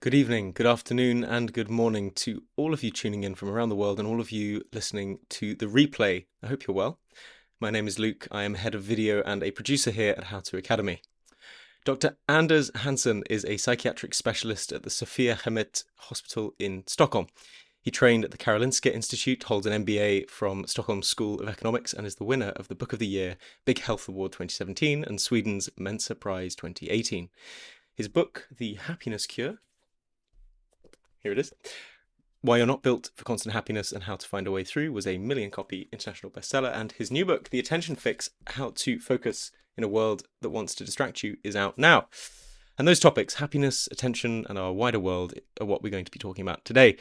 Good evening, good afternoon, and good morning to all of you tuning in from around the world and all of you listening to the replay. I hope you're well. My name is Luke. I am head of video and a producer here at How To Academy. Dr. Anders Hansen is a psychiatric specialist at the Sophiahemmet Hospital in Stockholm. He trained at the Karolinska Institute, holds an MBA from Stockholm School of Economics, and is the winner of the Book of the Year, Big Health Award 2017, and Sweden's Mensa Prize 2018. His book, The Happiness Cure, here it is, Why You're Not Built for Constant Happiness and How to Find a Way Through, was a million-copy international bestseller, and his new book, The Attention Fix, How to Focus in a World That Wants to Distract You, is out now. And those topics, happiness, attention, and our wider world, are what we're going to be talking about today.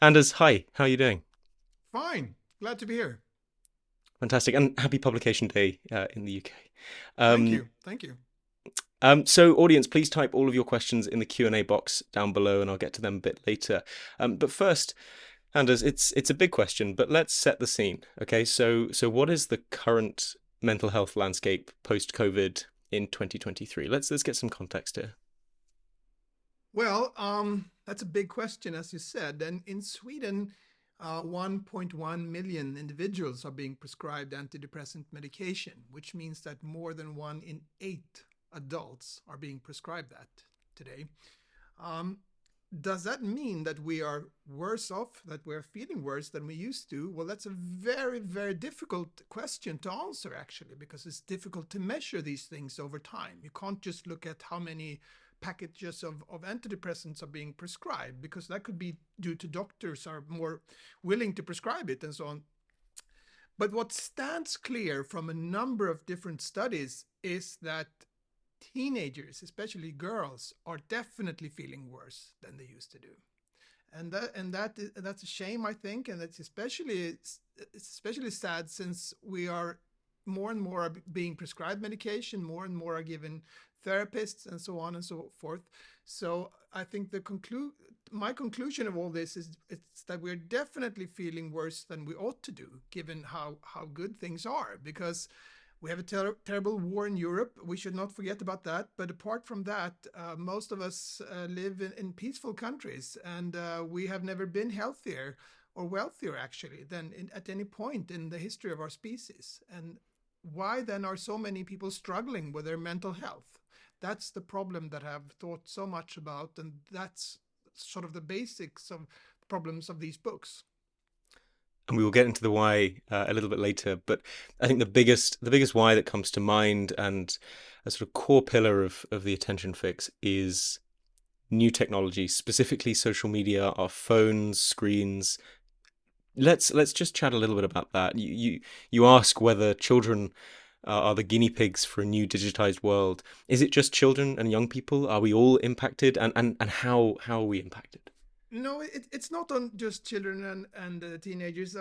Anders, hi, how are you doing? Fine. Glad to be here. Fantastic, and happy publication day in the UK. Thank you. Thank you. So audience, please type all of your questions in the Q&A box down below and I'll get to them a bit later. But first, Anders, it's a big question, but let's set the scene. Okay, so what is the current mental health landscape post-COVID in 2023? Let's get some context here. Well, that's a big question, as you said. And in Sweden, 1.1 million individuals are being prescribed antidepressant medication, which means that more than 1 in 8 adults are being prescribed that today. Does that mean that we are worse off, that we're feeling worse than we used to? Well, that's a very, very difficult question to answer, actually, because it's difficult to measure these things over time. You can't just look at how many packages of antidepressants are being prescribed, because that could be due to doctors are more willing to prescribe it and so on. But what stands clear from a number of different studies is that teenagers, especially girls, are definitely feeling worse than they used to do, and that's a shame, I think, and it's especially sad since we are more and more being prescribed medication, more and more are given therapists, and so on and so forth. So I think my conclusion of all this is it's that we're definitely feeling worse than we ought to do, given how good things are, because we have a terrible war in Europe. We should not forget about that. But apart from that, most of us live in peaceful countries, and we have never been healthier or wealthier, actually, than at any point in the history of our species. And why then are so many people struggling with their mental health? That's the problem that I've thought so much about, and that's sort of the basics of the problems of these books. And we will get into the why a little bit later, but I think the biggest why that comes to mind and a sort of core pillar of the attention fix is new technology, specifically social media, our phones, screens. Let's just chat a little bit about that. You ask whether children are the guinea pigs for a new digitized world. Is it just children and young people? Are we all impacted, and how are we impacted? No, it's not on just children and teenagers.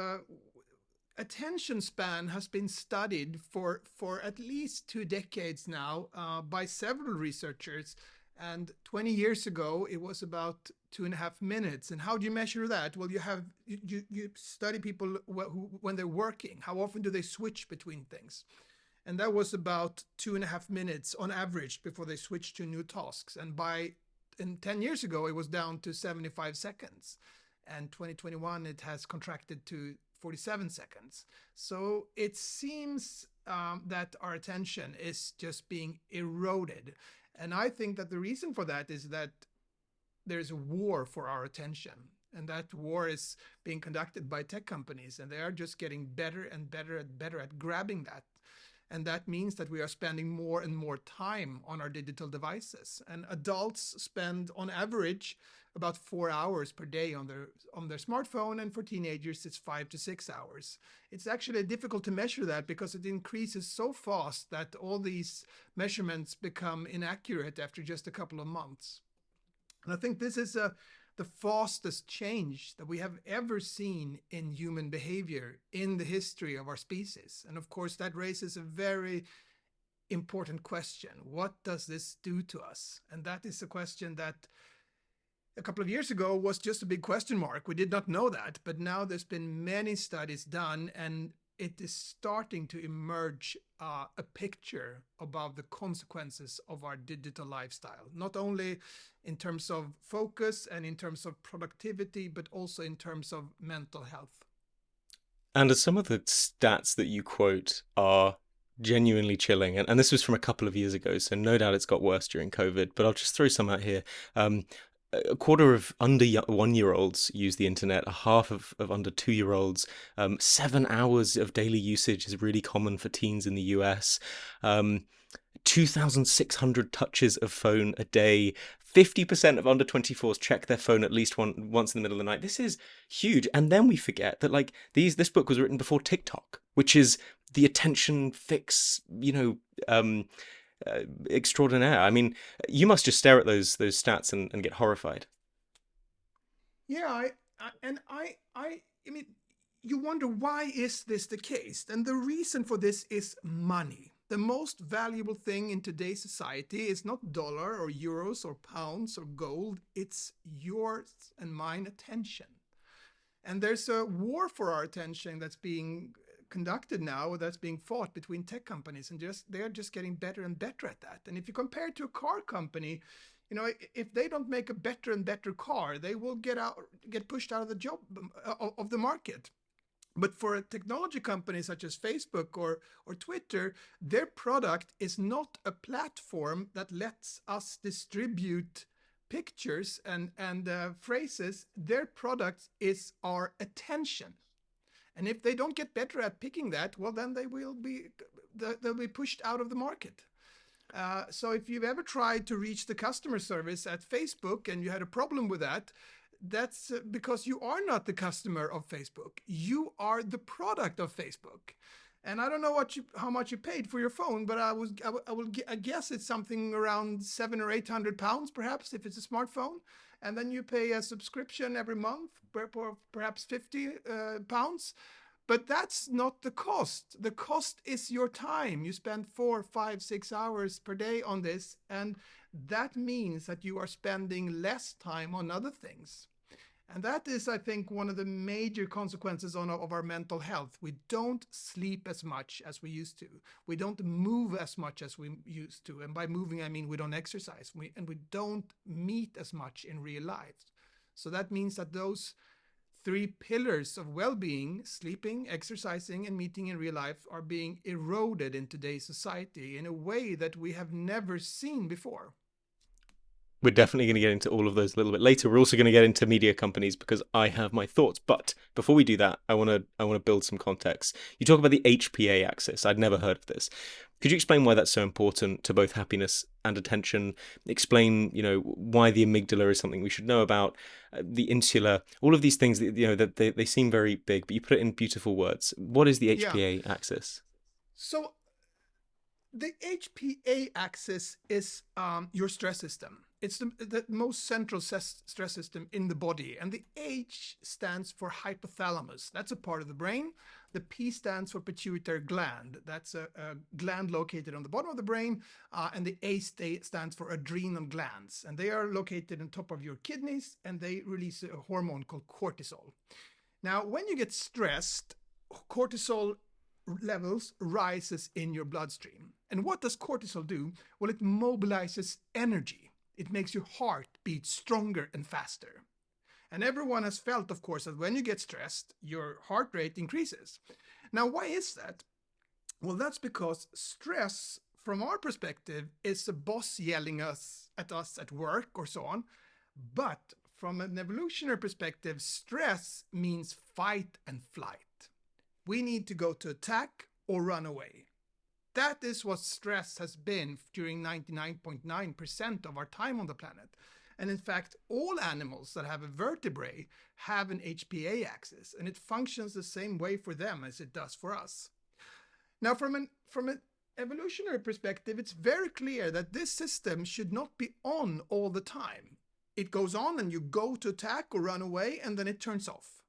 Attention span has been studied for at least 2 decades now by several researchers. And 20 years ago, it was about 2.5 minutes. And how do you measure that? Well, you study people when they're working. How often do they switch between things? And that was about 2.5 minutes on average before they switched to new tasks. And 10 years ago, it was down to 75 seconds. And 2021, it has contracted to 47 seconds. So it seems that our attention is just being eroded. And I think that the reason for that is that there's a war for our attention. And that war is being conducted by tech companies. And they are just getting better and better and better at grabbing that. And that means that we are spending more and more time on our digital devices. And adults spend, on average, about 4 hours per day on their smartphone. And for teenagers, it's 5 to 6 hours. It's actually difficult to measure that because it increases so fast that all these measurements become inaccurate after just a couple of months. And I think this is the fastest change that we have ever seen in human behavior in the history of our species. And of course, that raises a very important question. What does this do to us? And that is a question that a couple of years ago was just a big question mark. We did not know that, but now there's been many studies done, and it is starting to emerge a picture about the consequences of our digital lifestyle, not only in terms of focus and in terms of productivity, but also in terms of mental health. And some of the stats that you quote are genuinely chilling. And this was from a couple of years ago, so no doubt it's got worse during COVID, but I'll just throw some out here. A quarter of under 1-year-olds use the internet, a half of under 2-year-olds. 7 hours of daily usage is really common for teens in the US. 2,600 touches of phone a day. 50% of under 24s check their phone at least once in the middle of the night. This is huge. And then we forget that like this book was written before TikTok, which is the attention fix, extraordinaire. I mean, you must just stare at those stats and get horrified. Yeah, I mean, you wonder, why is this the case? And the reason for this is money. The most valuable thing in today's society is not dollar or euros or pounds or gold. It's yours and mine attention. And there's a war for our attention that's being conducted now, that's being fought between tech companies, and they're just getting better and better at that. And if you compare it to a car company, if they don't make a better and better car, they will get pushed out of the job of the market. But for a technology company such as Facebook or Twitter, their product is not a platform that lets us distribute pictures and phrases. Their product is our attention. And if they don't get better at picking that, well, then they'll be pushed out of the market. So if you've ever tried to reach the customer service at Facebook and you had a problem with that, that's because you are not the customer of Facebook. You are the product of Facebook. And I don't know how much you paid for your phone, but I guess it's something around £700 or £800, perhaps, if it's a smartphone. And then you pay a subscription every month, perhaps £50. But that's not the cost. The cost is your time. You spend 4, 5, 6 hours per day on this, and that means that you are spending less time on other things. And that is, I think, one of the major consequences of our mental health. We don't sleep as much as we used to. We don't move as much as we used to. And by moving, I mean we don't exercise. We don't meet as much in real life. So that means that those 3 pillars of well-being, sleeping, exercising, and meeting in real life, are being eroded in today's society in a way that we have never seen before. We're definitely going to get into all of those a little bit later. We're also going to get into media companies because I have my thoughts. But before we do that, I want to build some context. You talk about the HPA axis. I'd never heard of this. Could you explain why that's so important to both happiness and attention? Explain, why the amygdala is something we should know about, the insula, all of these things that they seem very big, but you put it in beautiful words. What is the HPA axis? So the HPA axis is your stress system. It's the most central stress system in the body. And the H stands for hypothalamus. That's a part of the brain. The P stands for pituitary gland. That's a gland located on the bottom of the brain. And the A stands for adrenal glands. And they are located on top of your kidneys, and they release a hormone called cortisol. Now, when you get stressed, cortisol levels rises in your bloodstream. And what does cortisol do? Well, it mobilizes energy. It makes your heart beat stronger and faster. And everyone has felt, of course, that when you get stressed, your heart rate increases. Now, why is that? Well, that's because stress, from our perspective, is a boss yelling at us at work or so on. But from an evolutionary perspective, stress means fight and flight. We need to go to attack or run away. That is what stress has been during 99.9% of our time on the planet. And in fact, all animals that have a vertebrae have an HPA axis, and it functions the same way for them as it does for us. Now, from an evolutionary perspective, it's very clear that this system should not be on all the time. It goes on and you go to attack or run away, and then it turns off.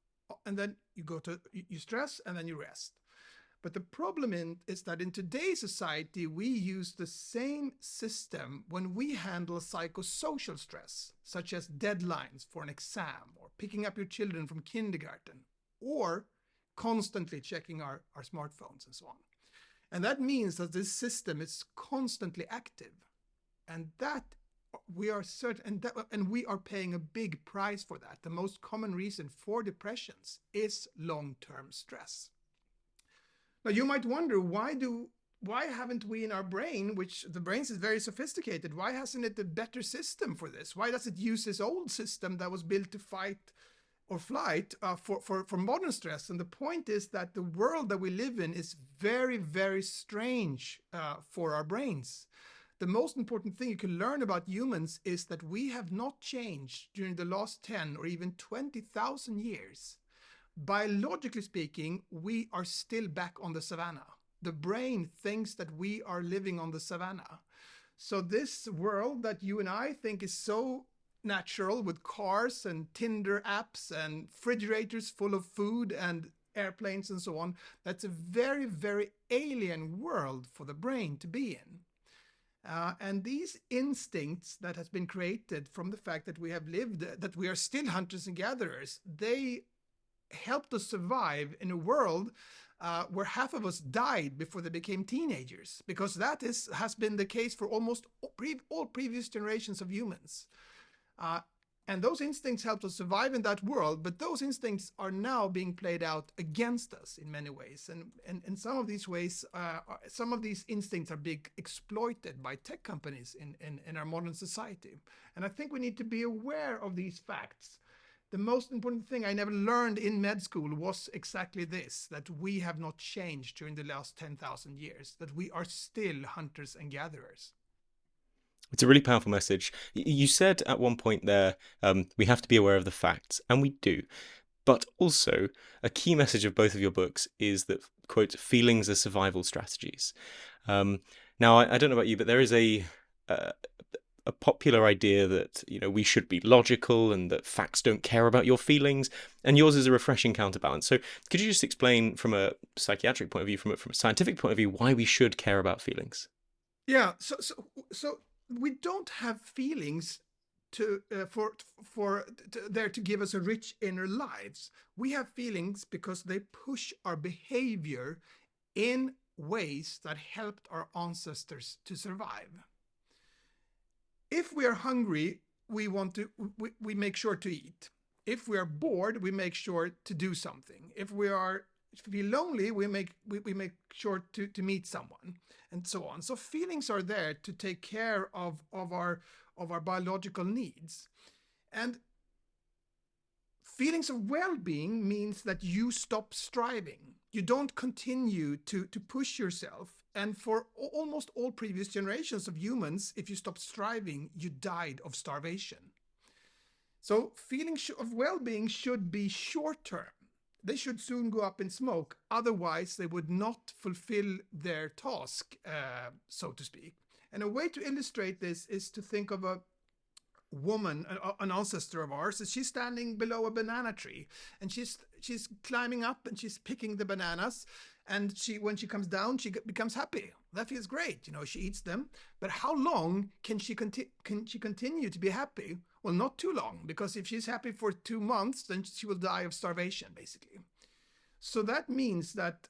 And then you stress, and then you rest. But the problem is that in today's society, we use the same system when we handle psychosocial stress, such as deadlines for an exam or picking up your children from kindergarten, or constantly checking our smartphones and so on. And that means that this system is constantly active. And that we are certain, and we are paying a big price for that. The most common reason for depressions is long-term stress. Now you might wonder, why haven't we in our brain, which the brain is very sophisticated, why hasn't it a better system for this? Why does it use this old system that was built to fight or flight for modern stress? And the point is that the world that we live in is very, very strange for our brains. The most important thing you can learn about humans is that we have not changed during the last 10 or even 20,000 years. Biologically speaking, we are still back on the savannah. The brain thinks that we are living on the savannah. So this world that you and I think is so natural, with cars and Tinder apps and refrigerators full of food and airplanes and so on, that's a very, very alien world for the brain to be in. And these instincts that has been created from the fact that we have lived, that we are still hunters and gatherers, they helped us survive in a world where half of us died before they became teenagers, because that has been the case for almost all previous generations of humans. And those instincts helped us survive in that world, but those instincts are now being played out against us in many ways. And in some of these ways, some of these instincts are being exploited by tech companies in our modern society. And I think we need to be aware of these facts. The most important thing I never learned in med school was exactly this, that we have not changed during the last 10,000 years, that we are still hunters and gatherers. It's a really powerful message. You said at one point there, we have to be aware of the facts, and we do. But also, a key message of both of your books is that, quote, feelings are survival strategies. Now, I don't know about you, but there is a popular idea that, you know, we should be logical and that facts don't care about your feelings, and yours is a refreshing counterbalance. So could you just explain from a psychiatric point of view, from a scientific point of view, why we should care about feelings? Yeah, so we don't have feelings there to give us a rich inner lives. We have feelings because they push our behavior in ways that helped our ancestors to survive. If we are hungry, we make sure to eat. If we are bored, we make sure to do something. If we feel lonely, we make sure to meet someone, and so on. So feelings are there to take care of our biological needs. And feelings of well-being means that you stop striving. You don't continue to push yourself. And for almost all previous generations of humans, if you stopped striving, you died of starvation. So feelings of well-being should be short-term. They should soon go up in smoke. Otherwise, they would not fulfill their task, so to speak. And a way to illustrate this is to think of a woman, an ancestor of ours. She's standing below a banana tree, and she's climbing up and she's picking the bananas. And when she comes down, she becomes happy. That feels great. You know, she eats them. But how long can she continue to be happy? Well, not too long, because if she's happy for 2 months, then she will die of starvation, basically. So that means that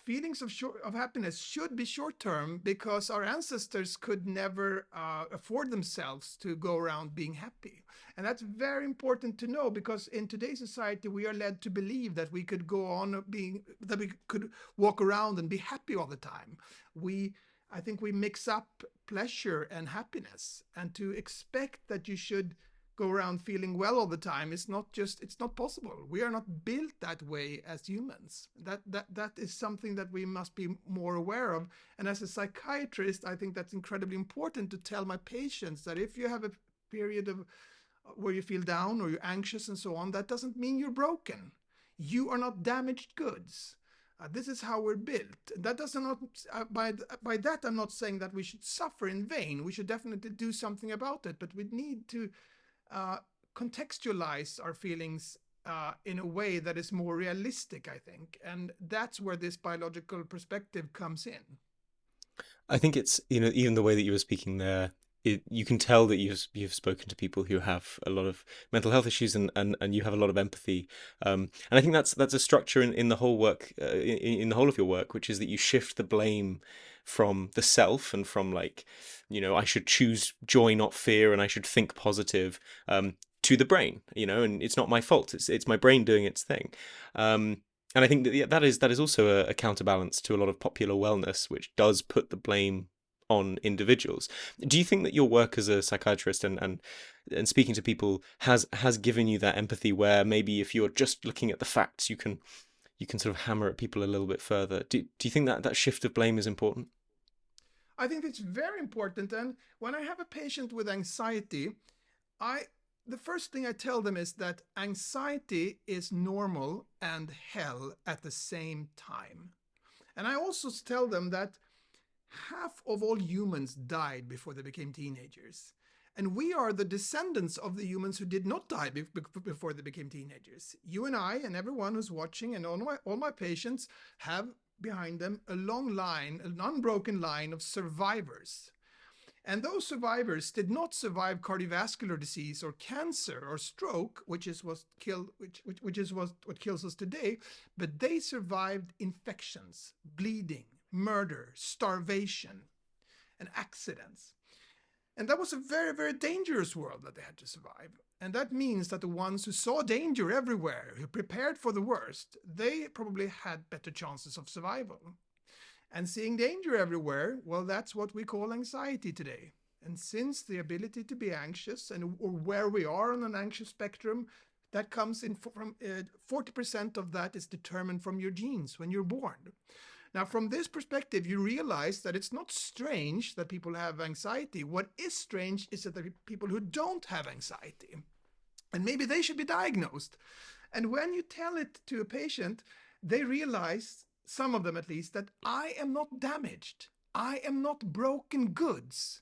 feelings of happiness should be short-term, because our ancestors could never afford themselves to go around being happy. And that's very important to know, because in today's society, we are led to believe that we could go on that we could walk around and be happy all the time. I think we mix up pleasure and happiness, and to expect that you should go around feeling well all the time it's not possible. We are not built that way as humans. That is something that we must be more aware of. And as a psychiatrist, I think that's incredibly important to tell my patients that if you have a period of where you feel down or you're anxious and so on, that doesn't mean you're broken. You are not damaged goods. This is how we're built. That does not, by that I'm not saying that we should suffer in vain. We should definitely do something about it, but we need to contextualize our feelings in a way that is more realistic, I think. And that's where this biological perspective comes in. I think it's, you know, even the way that you were speaking there, you can tell that you've spoken to people who have a lot of mental health issues, and you have a lot of empathy. And I think that's a structure in the whole work, in the whole of your work, which is that you shift the blame from the self and from, like, I should choose joy, not fear, and I should think positive, to the brain, and it's not my fault. It's my brain doing its thing. And I think that, yeah, that is also a counterbalance to a lot of popular wellness, which does put the blame on individuals. Do you think that your work as a psychiatrist and speaking to people has given you that empathy, where maybe if you're just looking at the facts, you can sort of hammer at people a little bit further? Do you think that shift of blame is important? I think it's very important. And when I have a patient with anxiety, I the first thing I tell them is that anxiety is normal and hell at the same time. And I also tell them that half of all humans died before they became teenagers. And we are the descendants of the humans who did not die before they became teenagers. You and I and everyone who's watching and all my patients have behind them a long line, an unbroken line of survivors. And those survivors did not survive cardiovascular disease or cancer or stroke, which is what kills us today, but they survived infections, bleeding, murder, starvation, and accidents. And that was a very, very dangerous world that they had to survive. And that means that the ones who saw danger everywhere, who prepared for the worst, they probably had better chances of survival. And seeing danger everywhere, well, that's what we call anxiety today. And since the ability to be anxious, or where we are on an anxious spectrum, that comes in from 40% of that is determined from your genes when you're born. Now, from this perspective, you realize that it's not strange that people have anxiety. What is strange is that there are people who don't have anxiety, and maybe they should be diagnosed. And when you tell it to a patient, they realize, some of them at least, that I am not damaged. I am not broken goods.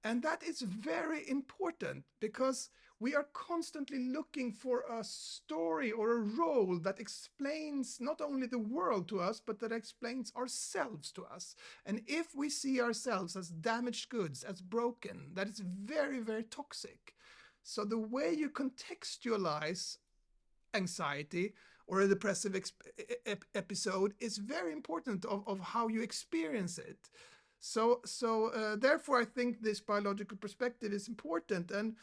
And that is very important, because we are constantly looking for a story or a role that explains not only the world to us, but that explains ourselves to us. And if we see ourselves as damaged goods, as broken, that is very, very toxic. So the way you contextualize anxiety or a depressive episode is very important of how you experience it. So therefore, I think this biological perspective is important. And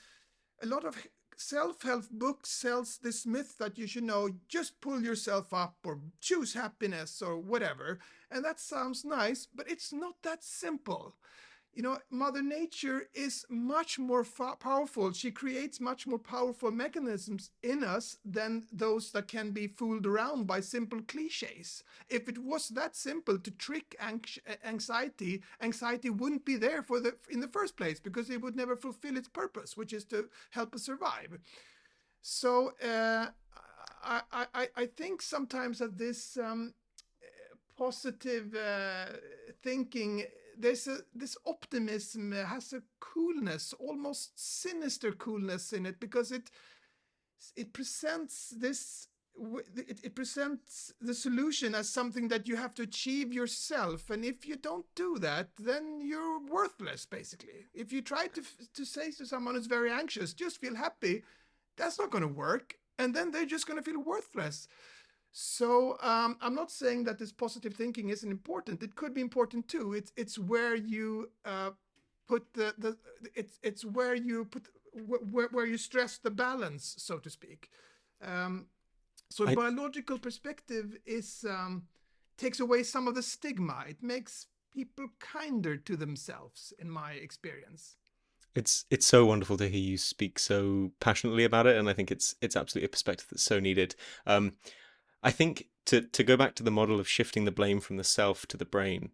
a lot of self-help books sells this myth that you should just pull yourself up or choose happiness or whatever. And that sounds nice, but it's not that simple. Mother Nature is much more powerful. She creates much more powerful mechanisms in us than those that can be fooled around by simple cliches. If it was that simple to trick anxiety wouldn't be there in the first place, because it would never fulfill its purpose, which is to help us survive. So I think sometimes that this positive thinking, this optimism has a coolness, almost sinister coolness in it, because it presents the solution as something that you have to achieve yourself. And if you don't do that, then you're worthless, basically. If you try to say to someone who's very anxious, just feel happy, that's not going to work. And then they're just going to feel worthless. So I'm not saying that this positive thinking isn't important. It could be important too. It's where you put it's where you put where you stress the balance, so to speak. So I, biological perspective is takes away some of the stigma. It makes people kinder to themselves, in my experience. it's so wonderful to hear you speak so passionately about it, and I think it's absolutely a perspective that's so needed. I think to go back to the model of shifting the blame from the self to the brain,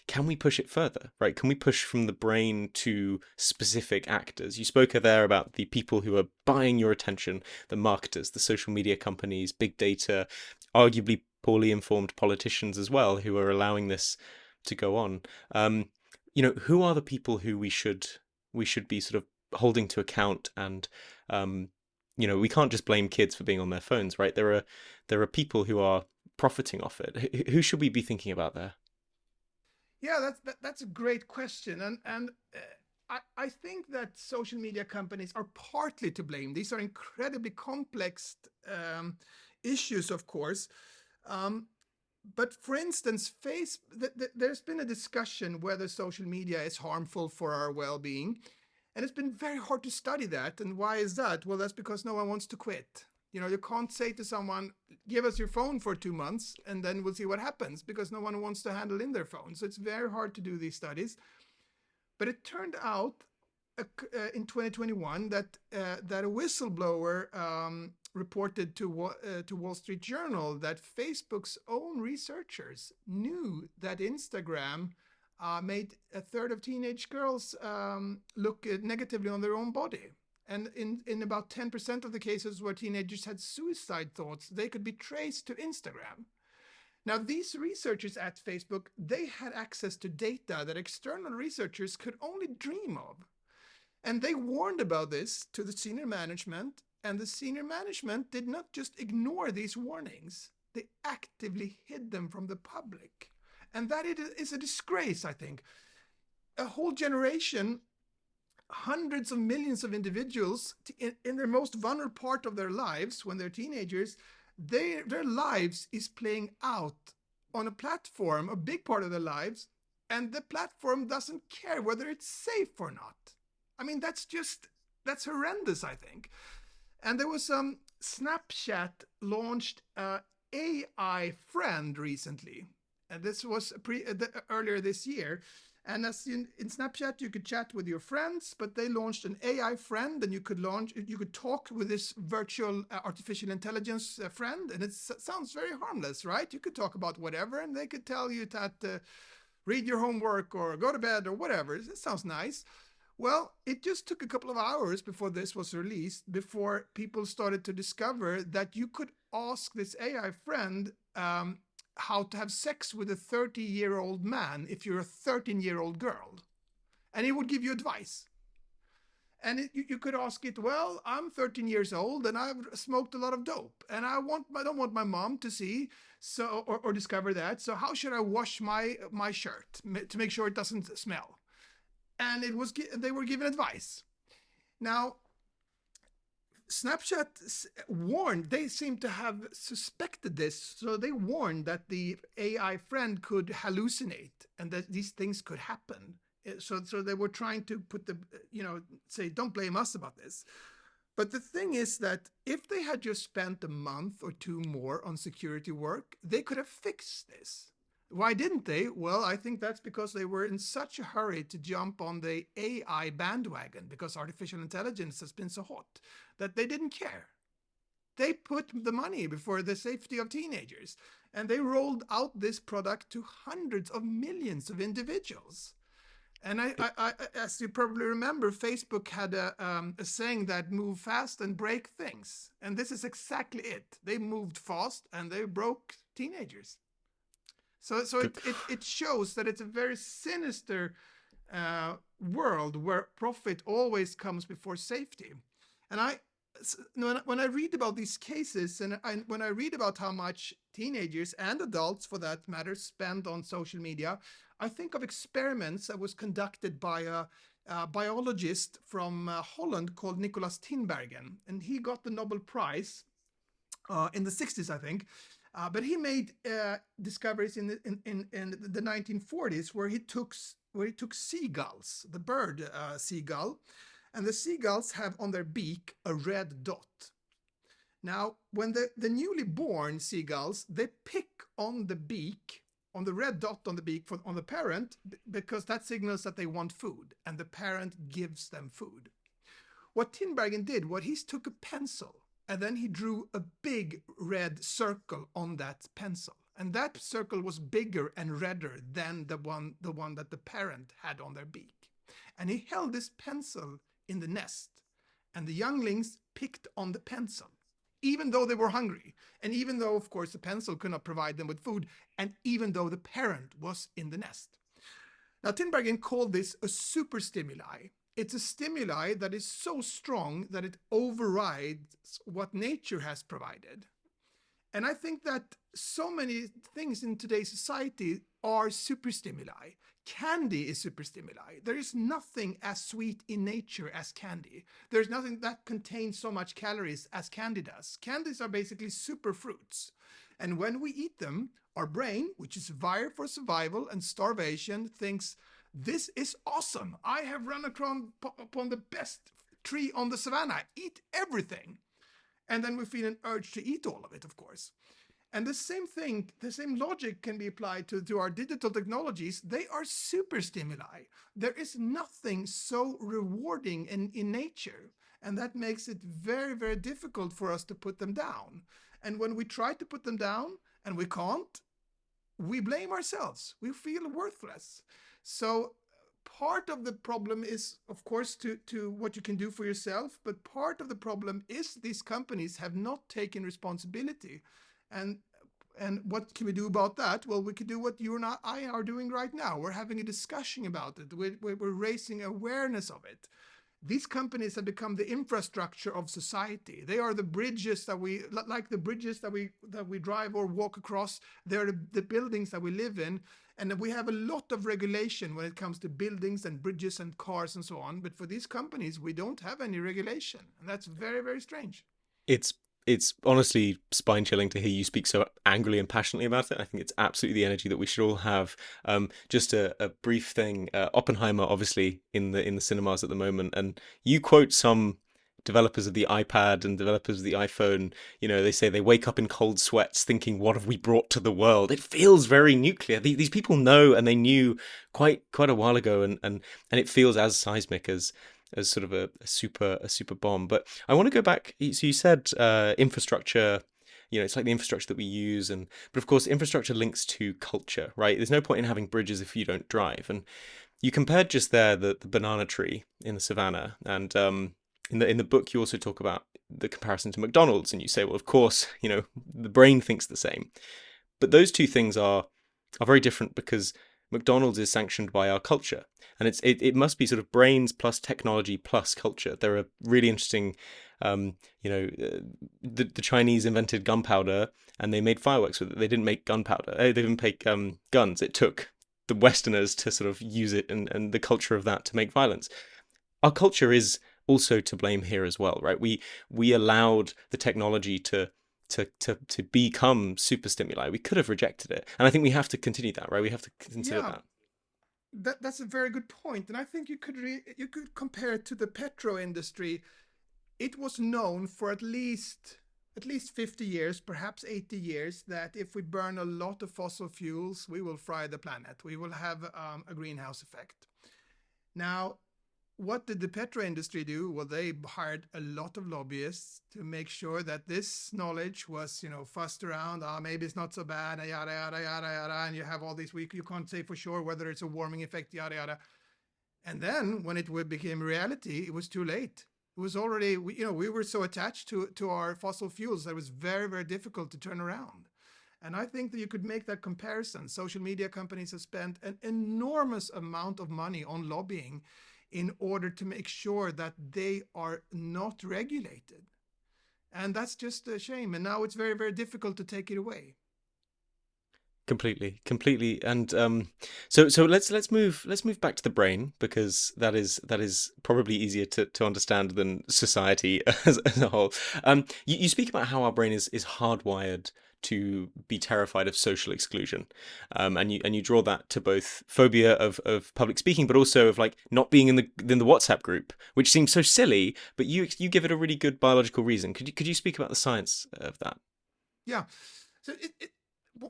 can we push it further, right? Can we push from the brain to specific actors? You spoke there about the people who are buying your attention, the marketers, the social media companies, big data, arguably poorly informed politicians as well, who are allowing this to go on. Who are the people who we should be sort of holding to account, and we can't just blame kids for being on their phones, right? There are people who are profiting off it. Who should we be thinking about there? Yeah, that's a great question, and I think that social media companies are partly to blame. These are incredibly complex issues, of course. But for instance, there's been a discussion whether social media is harmful for our well-being. And it's been very hard to study that. And why is that? Well, that's because no one wants to quit. You can't say to someone, give us your phone for 2 months and then we'll see what happens, because no one wants to handle in their phone. So it's very hard to do these studies. But it turned out in 2021 that a whistleblower reported to Wall Street Journal that Facebook's own researchers knew that Instagram made a third of teenage girls look negatively on their own body. And in about 10% of the cases where teenagers had suicide thoughts, they could be traced to Instagram. Now, these researchers at Facebook, they had access to data that external researchers could only dream of. And they warned about this to the senior management, and the senior management did not just ignore these warnings. They actively hid them from the public. And that is a disgrace, I think. A whole generation, hundreds of millions of individuals in their most vulnerable part of their lives, when they're teenagers, their lives is playing out on a platform, a big part of their lives, and the platform doesn't care whether it's safe or not. I mean, that's horrendous, I think. And there was Snapchat launched AI friend recently. And this was earlier this year. And as in Snapchat, you could chat with your friends, but they launched an AI friend, and you could talk with this virtual artificial intelligence friend, and it sounds very harmless, right? You could talk about whatever, and they could tell you that read your homework or go to bed or whatever. It sounds nice. Well, it just took a couple of hours before this was released, before people started to discover that you could ask this AI friend how to have sex with a 30-year-old man if you're a 13-year-old girl. And he would give you advice. And you could ask it, well, I'm 13 years old and I've smoked a lot of dope, and I don't want my mom to see or discover that. So how should I wash my shirt to make sure it doesn't smell? And they were given advice. Now, Snapchat warned, they seem to have suspected this, so they warned that the AI friend could hallucinate and that these things could happen. So they were trying to say, don't blame us about this. But the thing is that if they had just spent a month or two more on security work, they could have fixed this. Why didn't they? Well, I think that's because they were in such a hurry to jump on the AI bandwagon, because artificial intelligence has been so hot, that they didn't care. They put the money before the safety of teenagers, and they rolled out this product to hundreds of millions of individuals. And I as you probably remember, Facebook had a saying that move fast and break things. And this is exactly it. They moved fast and they broke teenagers. So it shows that it's a very sinister world where profit always comes before safety. And when I read about these cases, and when I read about how much teenagers and adults, for that matter, spend on social media, I think of experiments that was conducted by a biologist from Holland called Nicolaas Tinbergen, and he got the Nobel Prize in the 60s, I think. But he made discoveries in the 1940s where he took seagulls, the bird seagull, and the seagulls have on their beak a red dot. Now, when the newly born seagulls, they pick on the beak, on the red dot on the beak on the parent, because that signals that they want food, and the parent gives them food. What Tinbergen did, he took a pencil, and then he drew a big red circle on that pencil. And that circle was bigger and redder than the one that the parent had on their beak. And he held this pencil in the nest, and the younglings picked on the pencil, even though they were hungry, and even though, of course, the pencil could not provide them with food, and even though the parent was in the nest. Now, Tinbergen called this a super stimuli. It's a stimuli that is so strong that it overrides what nature has provided. And I think that so many things in today's society are super stimuli. Candy is super stimuli. There is nothing as sweet in nature as candy. There's nothing that contains so much calories as candy does. Candies are basically super fruits. And when we eat them, our brain, which is wired for survival and starvation, thinks, this is awesome. I have run upon the best tree on the savannah. Eat everything. And then we feel an urge to eat all of it, of course. And the same thing, the same logic can be applied to our digital technologies. They are super stimuli. There is nothing so rewarding in nature. And that makes it very, very difficult for us to put them down. And when we try to put them down and we can't, we blame ourselves. We feel worthless. So part of the problem is, of course, to what you can do for yourself, but part of the problem is these companies have not taken responsibility. And what can we do about that? Well, we could do what you and I are doing right now. We're having a discussion about it. We're raising awareness of it. These companies have become the infrastructure of society. They are the bridges that we, like the bridges that we drive or walk across. They're the buildings that we live in. And we have a lot of regulation when it comes to buildings and bridges and cars and so on. But for these companies, we don't have any regulation. And that's very, very strange. It's honestly spine chilling to hear you speak so angrily and passionately about it. I think it's absolutely the energy that we should all have. Just a brief thing. Oppenheimer, obviously in the cinemas at the moment, and you quote some developers of the iPad and developers of the iPhone. You know, they say they wake up in cold sweats thinking, "What have we brought to the world?" It feels very nuclear. These people know, and they knew quite a while ago, and it feels as seismic as sort of a super bomb. But I want to go back. So you said infrastructure. You know, it's like the infrastructure that we use, but of course, infrastructure links to culture, right? There's no point in having bridges if you don't drive. And you compared just there the banana tree in the savannah, and in the book you also talk about the comparison to McDonald's, and you say, well, of course, you know, the brain thinks the same, but those two things are very different because McDonald's is sanctioned by our culture, and it must be sort of brains plus technology plus culture. There are really interesting, the Chinese invented gunpowder and they made fireworks with it. They didn't make gunpowder. They didn't make guns. It took the Westerners to sort of use it and the culture of that to make violence. Our culture is also to blame here as well, right? We allowed the technology to become super stimuli. We could have rejected it, and I think we have to continue that, right? We have to consider Yeah, that's a very good point. And I think you could compare it to the petro industry. It was known for at least 50 years, perhaps 80 years, that if we burn a lot of fossil fuels, we will fry the planet. We will have a greenhouse effect. Now, what did the petro industry do? Well, they hired a lot of lobbyists to make sure that this knowledge was, fussed around. Maybe it's not so bad, yada, yada, yada, yada. And you have all these you can't say for sure whether it's a warming effect, yada, yada. And then when it became reality, it was too late. It was already, we were so attached to our fossil fuels that it was very, very difficult to turn around. And I think that you could make that comparison. Social media companies have spent an enormous amount of money on lobbying in order to make sure that they are not regulated. And that's just a shame. And now it's very, very difficult to take it away. Completely. And so let's move back to the brain, because that is probably easier to understand than society as a whole. You speak about how our brain is hardwired to be terrified of social exclusion, and you draw that to both phobia of public speaking, but also of like not being in the WhatsApp group, which seems so silly, but you give it a really good biological reason. Could you speak about the science of that? Yeah. So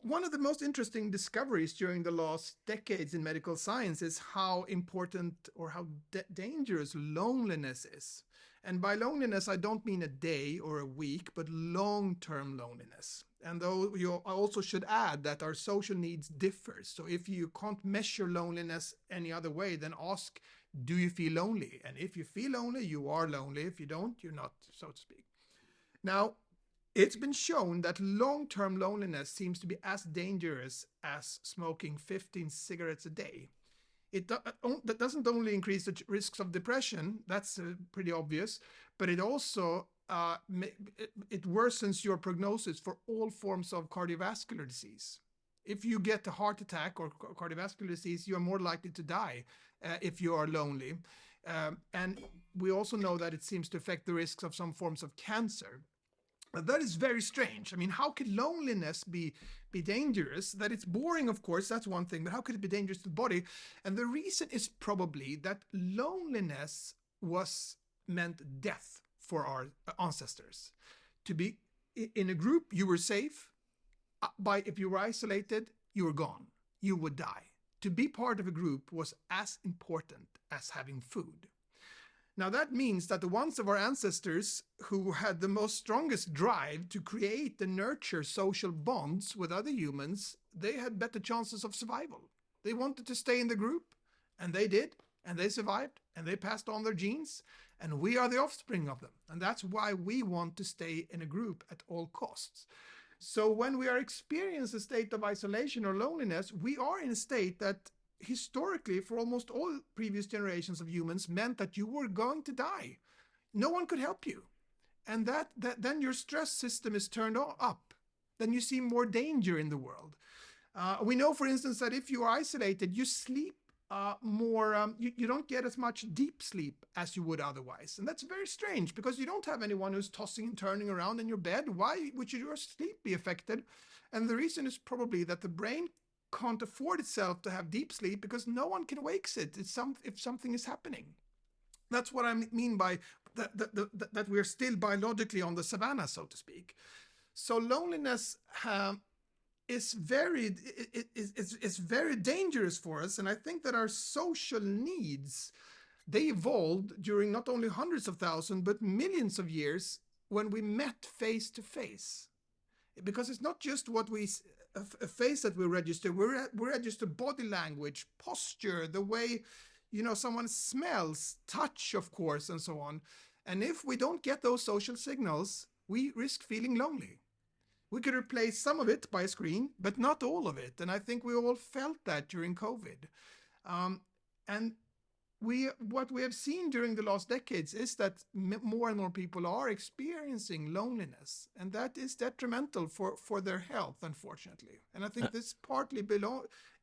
one of the most interesting discoveries during the last decades in medical science is how important or how dangerous loneliness is. And by loneliness, I don't mean a day or a week, but long-term loneliness. And though I also should add that our social needs differ. So if you can't measure loneliness any other way, then ask, do you feel lonely? And if you feel lonely, you are lonely. If you don't, you're not, so to speak. Now, it's been shown that long-term loneliness seems to be as dangerous as smoking 15 cigarettes a day. That doesn't only increase the risks of depression, that's pretty obvious, but it also it worsens your prognosis for all forms of cardiovascular disease. If you get a heart attack or cardiovascular disease, you are more likely to die if you are lonely. And we also know that it seems to affect the risks of some forms of cancer. That is very strange. I mean, how could loneliness be dangerous? That it's boring, of course, that's one thing, but how could it be dangerous to the body? And the reason is probably that loneliness meant death for our ancestors. To be in a group, you were safe. If you were isolated, you were gone. You would die. To be part of a group was as important as having food. Now that means that the ones of our ancestors who had the most strongest drive to create and nurture social bonds with other humans, they had better chances of survival. They wanted to stay in the group, and they did, and they survived, and they passed on their genes, and we are the offspring of them. And that's why we want to stay in a group at all costs. So when we are experiencing a state of isolation or loneliness, we are in a state that historically, for almost all previous generations of humans, meant that you were going to die. No one could help you. And then your stress system is turned up. Then you see more danger in the world. We know, for instance, that if you are isolated, you sleep more, you don't get as much deep sleep as you would otherwise. And that's very strange because you don't have anyone who's tossing and turning around in your bed. Why would your sleep be affected? And the reason is probably that the brain can't afford itself to have deep sleep because no one can wake it if something is happening. That's what I mean by that we're still biologically on the savannah, so to speak. So loneliness is very dangerous for us, and I think that our social needs, they evolved during not only hundreds of thousands but millions of years when we met face to face. Because it's not just a face that we register. We register body language, posture, the way, someone smells, touch, of course, and so on. And if we don't get those social signals, we risk feeling lonely. We could replace some of it by a screen, but not all of it. And I think we all felt that during COVID. And what we have seen during the last decades is that more and more people are experiencing loneliness, and that is detrimental for their health, unfortunately. And I think this partly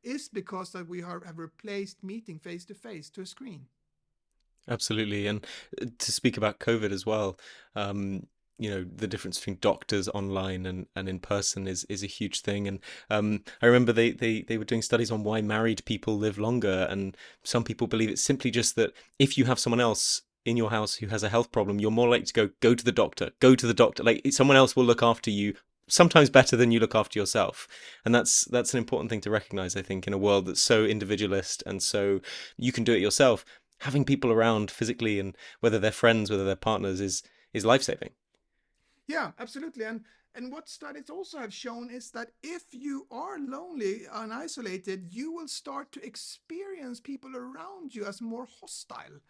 is because that we have replaced meeting face to face to a screen. Absolutely. And to speak about COVID as well, the difference between doctors online and in person is a huge thing. And I remember they were doing studies on why married people live longer. And some people believe it's simply just that if you have someone else in your house who has a health problem, you're more likely to go to the doctor. Like someone else will look after you, sometimes better than you look after yourself. And that's an important thing to recognize, I think, in a world that's so individualist and so you can do it yourself. Having people around physically, and whether they're friends, whether they're partners, is life-saving. Yeah, absolutely. And what studies also have shown is that if you are lonely and isolated, you will start to experience people around you as more hostile.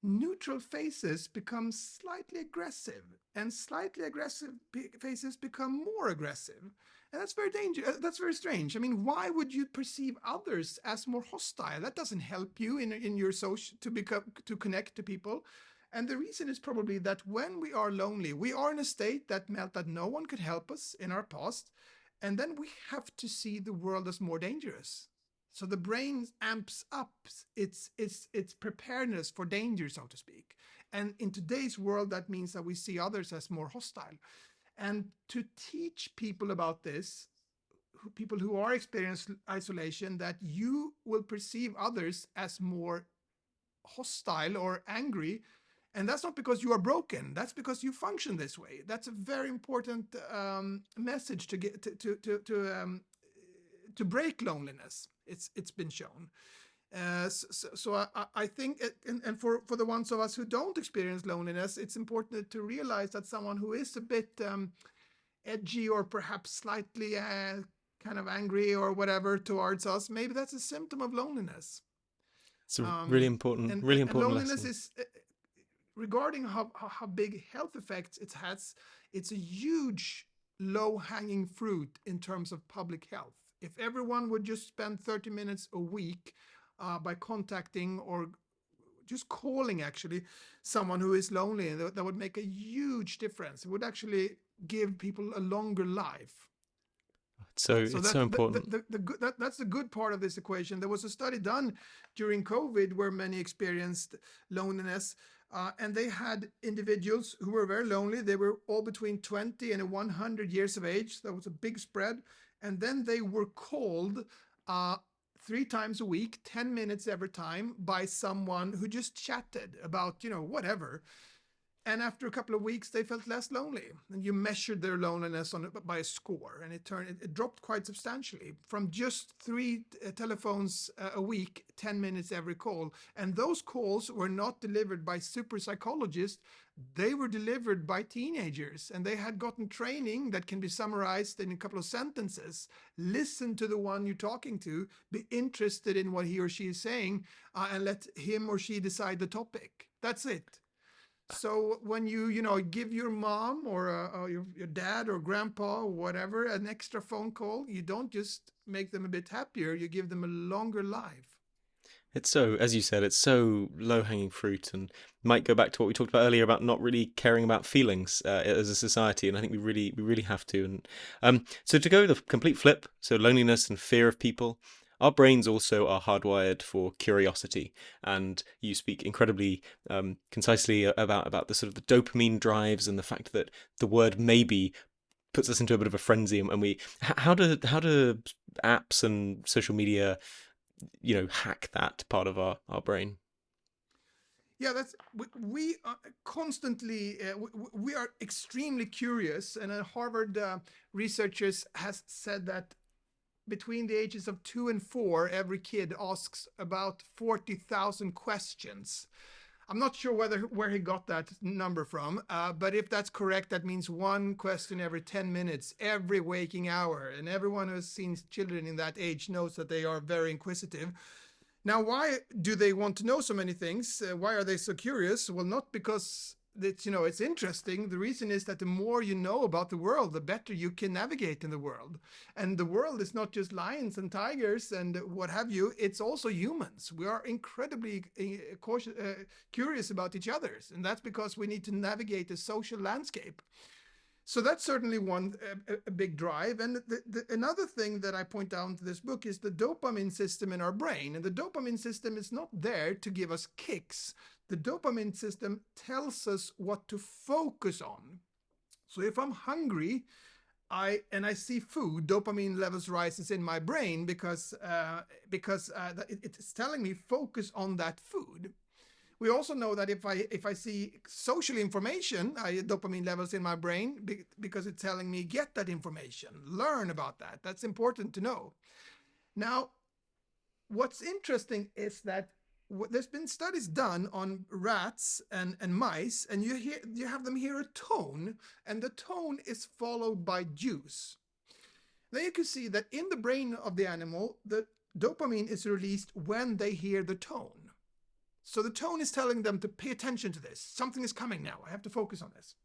Neutral faces become slightly aggressive, and slightly aggressive faces become more aggressive. And that's very dangerous. That's very strange. I mean, why would you perceive others as more hostile? That doesn't help you in your social to connect to people. And the reason is probably that when we are lonely, we are in a state that meant that no one could help us in our past. And then we have to see the world as more dangerous. So the brain amps up its preparedness for danger, so to speak. And in today's world, that means that we see others as more hostile. And to teach people about this, people who are experiencing isolation, that you will perceive others as more hostile or angry. And that's not because you are broken. That's because you function this way. That's a very important message to get to break loneliness. It's been shown. So I think, and for the ones of us who don't experience loneliness, it's important to realize that someone who is a bit edgy or perhaps slightly kind of angry or whatever towards us, maybe that's a symptom of loneliness. It's a really important and loneliness lesson. is regarding how big health effects it has. It's a huge low-hanging fruit in terms of public health. If everyone would just spend 30 minutes a week by contacting or just calling actually someone who is lonely, and that would make a huge difference. It would actually give people a longer life. So So it's so important. that's the good part of this equation. There was a study done during COVID where many experienced loneliness, and they had individuals who were very lonely. They were all between 20 and 100 years of age. That was a big spread. And then they were called 3 times a week, 10 minutes every time, by someone who just chatted about, whatever. And after a couple of weeks, they felt less lonely. And you measured their loneliness by a score, and it dropped quite substantially from just 3 telephones a week, 10 minutes every call. And those calls were not delivered by super psychologists. They were delivered by teenagers, and they had gotten training that can be summarized in a couple of sentences. Listen to the one you're talking to, be interested in what he or she is saying, and let him or she decide the topic. That's it. So when you give your mom or your dad or grandpa or whatever an extra phone call, you don't just make them a bit happier, you give them a longer life. It's so, as you said, it's so low-hanging fruit, and might go back to what we talked about earlier about not really caring about feelings as a society, and I think we really have to. And so to go the complete flip, so loneliness and fear of people, our brains also are hardwired for curiosity, and you speak incredibly concisely about the sort of the dopamine drives and the fact that the word maybe puts us into a bit of a frenzy, and how do apps and social media hack that part of our brain? Yeah, we are constantly we are extremely curious, and Harvard researchers has said that between the ages of 2 and 4, every kid asks about 40,000 questions. I'm not sure where he got that number from, but if that's correct, that means one question every 10 minutes, every waking hour. And everyone who has seen children in that age knows that they are very inquisitive. Now, why do they want to know so many things? Why are they so curious? Well, not because it's interesting. The reason is that the more you know about the world, the better you can navigate in the world. And the world is not just lions and tigers and what have you. It's also humans. We are incredibly curious about each other. And that's because we need to navigate a social landscape. So that's certainly one a big drive. And another thing that I point out in this book is the dopamine system in our brain. And the dopamine system is not there to give us kicks. The dopamine system tells us what to focus on. So if I'm hungry, I see food, dopamine levels rises in my brain because it's telling me focus on that food. We also know that if I see social information, I have dopamine levels in my brain because it's telling me get that information, learn about that. That's important to know. Now, what's interesting is that there's been studies done on rats and mice, and you have them hear a tone, and the tone is followed by juice. Then you can see that in the brain of the animal, the dopamine is released when they hear the tone. So the tone is telling them to pay attention to this. Something is coming now. I have to focus on this.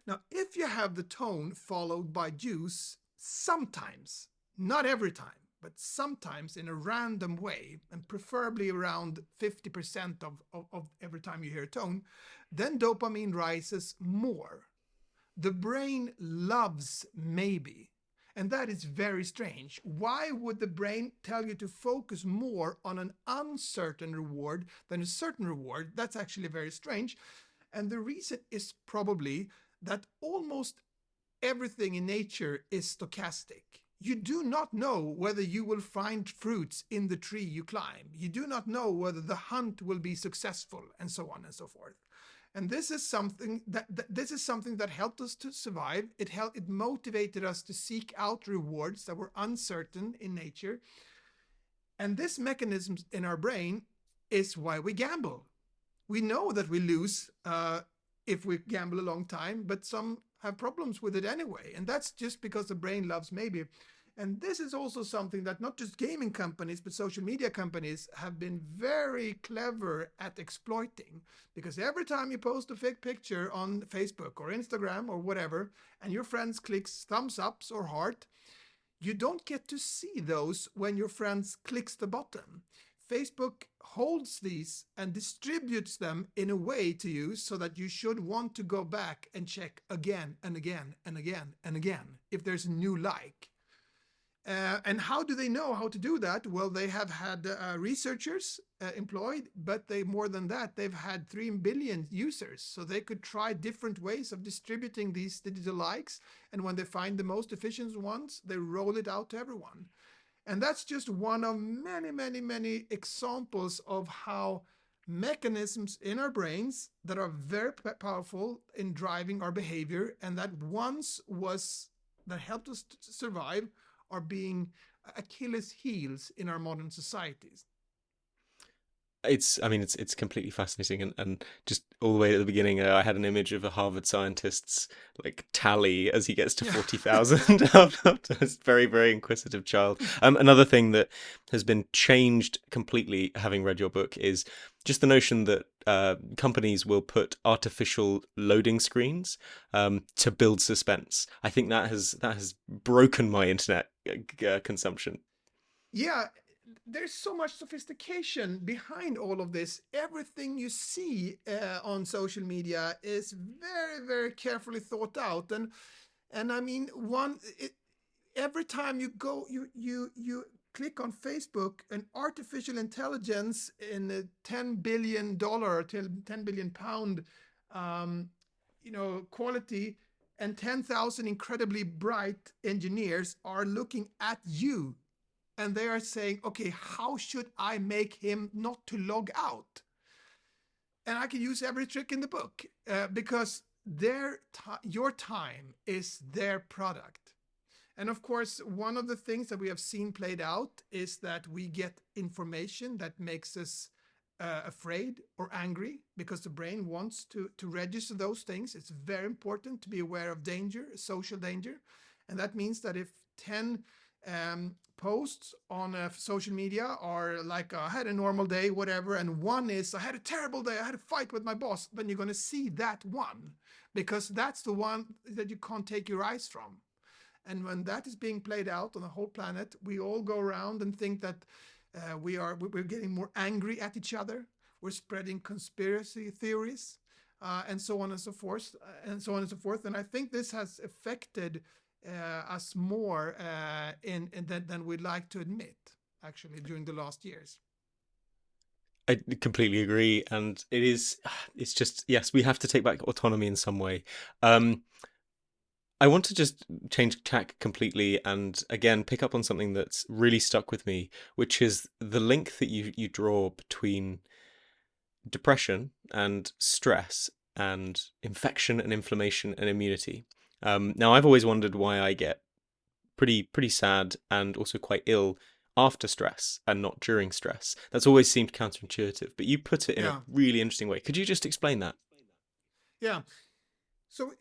Now, if you have the tone followed by juice, sometimes, not every time, but sometimes in a random way, and preferably around 50% of every time you hear a tone, then dopamine rises more. The brain loves maybe. And that is very strange. Why would the brain tell you to focus more on an uncertain reward than a certain reward? That's actually very strange. And the reason is probably that almost everything in nature is stochastic. You do not know whether you will find fruits in the tree you climb. You do not know whether the hunt will be successful, and so on and so forth. And this is something that helped us to survive. It motivated us to seek out rewards that were uncertain in nature. And this mechanism in our brain is why we gamble. We know that we lose if we gamble a long time, but some have problems with it anyway. And that's just because the brain loves maybe. And this is also something that not just gaming companies, but social media companies have been very clever at exploiting. Because every time you post a fake picture on Facebook or Instagram or whatever, and your friends clicks thumbs ups or heart, you don't get to see those when your friends clicks the button. Facebook holds these and distributes them in a way to you so that you should want to go back and check again and again and again and again if there's a new like. And how do they know how to do that? Well, they have had researchers employed, but more than that, they've had 3 billion users. So they could try different ways of distributing these digital likes. And when they find the most efficient ones, they roll it out to everyone. And that's just one of many, many, many examples of how mechanisms in our brains that are very powerful in driving our behavior and that helped us to survive are being Achilles heels in our modern societies. It's completely fascinating, and just all the way at the beginning, I had an image of a Harvard scientist's like tally as he gets to 40,000 after this very, very inquisitive child. Another thing that has been changed completely, having read your book, is just the notion that companies will put artificial loading screens to build suspense. I think that has broken my internet consumption. Yeah. There's so much sophistication behind all of this. Everything you see on social media is very, very carefully thought out. And I mean, every time you go, you click on Facebook, an artificial intelligence in a $10 billion till £10 billion quality, and 10,000 incredibly bright engineers are looking at you. And they are saying, okay, how should I make him not to log out? And I can use every trick in the book because your time is their product. And of course, one of the things that we have seen played out is that we get information that makes us afraid or angry because the brain wants to register those things. It's very important to be aware of danger, social danger. And that means that if 10 posts on social media are like, I had a normal day, whatever, and one is, I had a terrible day, I had a fight with my boss, then you're going to see that one because that's the one that you can't take your eyes from. And when that is being played out on the whole planet, we all go around and think that we're getting more angry at each other. We're spreading conspiracy theories and so on and so forth, and I think this has affected us more than we'd like to admit, actually, during the last years. I completely agree, and it's just, yes, we have to take back autonomy in some way. I want to just change tack completely and again pick up on something that's really stuck with me, which is the link that you draw between depression and stress and infection and inflammation and immunity. Now, I've always wondered why I get pretty sad and also quite ill after stress and not during stress. That's always seemed counterintuitive, but you put it in a really interesting way. Could you just explain that? Yeah. So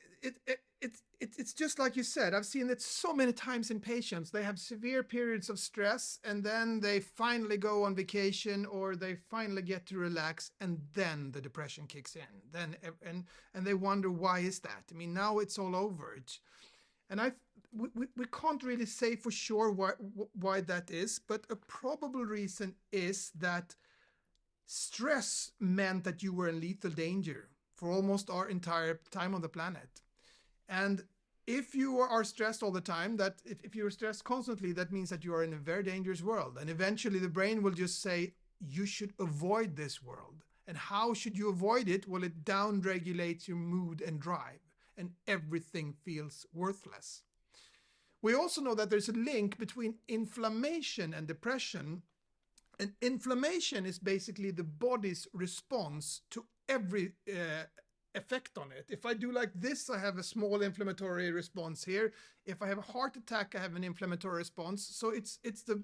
it's just like you said. I've seen it so many times in patients. They have severe periods of stress, and then they finally go on vacation, or they finally get to relax, and then the depression kicks in. Then and they wonder, why is that? I mean, now it's all over. And we can't really say for sure why that is, but a probable reason is that stress meant that you were in lethal danger for almost our entire time on the planet. And if you are stressed all the time, that if you're stressed constantly, that means that you are in a very dangerous world. And eventually the brain will just say, you should avoid this world. And how should you avoid it? Well, it downregulates your mood and drive, and everything feels worthless. We also know that there's a link between inflammation and depression. And inflammation is basically the body's response to every effect on it. If I do like this, I have a small inflammatory response here. If I have a heart attack, I have an inflammatory response. So it's the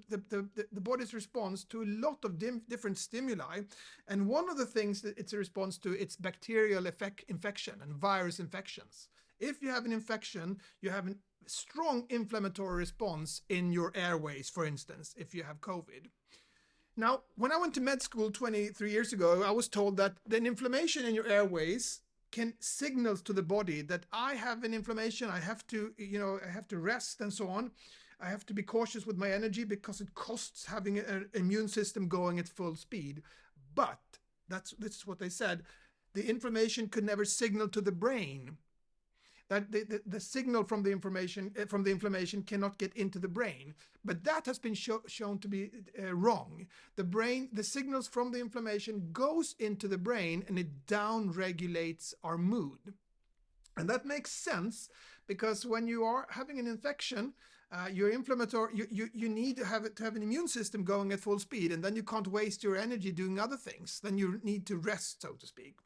body's response to a lot of different stimuli. And one of the things that it's a response to, it's bacterial infection and virus infections. If you have an infection, you have a strong inflammatory response in your airways, for instance, if you have COVID. Now, when I went to med school 23 years ago, I was told that the inflammation in your airways can signal to the body that I have an inflammation, I have to rest and so on. I have to be cautious with my energy because it costs having an immune system going at full speed. But this is what they said. The inflammation could never signal to the brain. That the signal from the inflammation cannot get into the brain, but that has been shown to be wrong. The signals from the inflammation goes into the brain and it down regulates our mood, and that makes sense because when you are having an infection, you're inflammatory. You need to have an immune system going at full speed, and then you can't waste your energy doing other things. Then you need to rest, so to speak.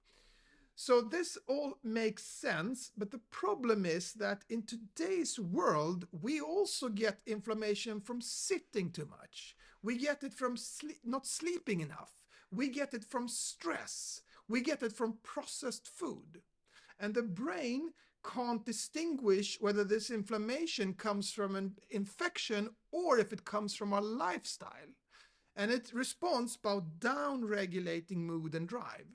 So this all makes sense, but the problem is that in today's world, we also get inflammation from sitting too much. We get it from not sleeping enough. We get it from stress. We get it from processed food. And the brain can't distinguish whether this inflammation comes from an infection or if it comes from our lifestyle. And it responds by down-regulating mood and drive.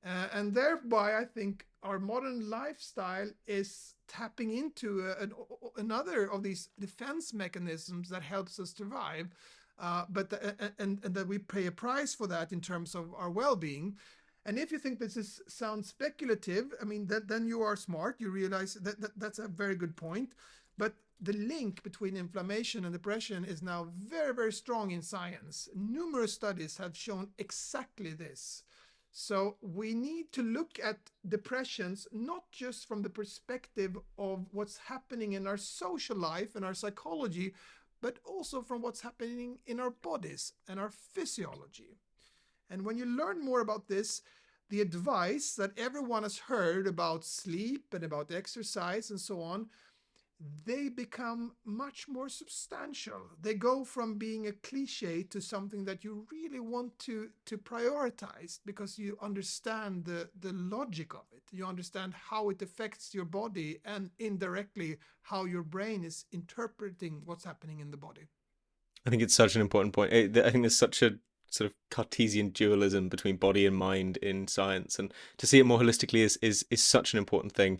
And thereby, I think our modern lifestyle is tapping into another of these defense mechanisms that helps us survive, and that we pay a price for that in terms of our well-being. And if you think this sounds speculative, I mean, then you are smart. You realize that's a very good point. But the link between inflammation and depression is now very, very strong in science. Numerous studies have shown exactly this. So we need to look at depressions not just from the perspective of what's happening in our social life and our psychology, but also from what's happening in our bodies and our physiology. And when you learn more about this, the advice that everyone has heard about sleep and about exercise and so on, they become much more substantial. They go from being a cliche to something that you really want to prioritize because you understand the logic of it. You understand how it affects your body and indirectly how your brain is interpreting what's happening in the body. I think it's such an important point. I think there's such a sort of Cartesian dualism between body and mind in science, and to see it more holistically is such an important thing.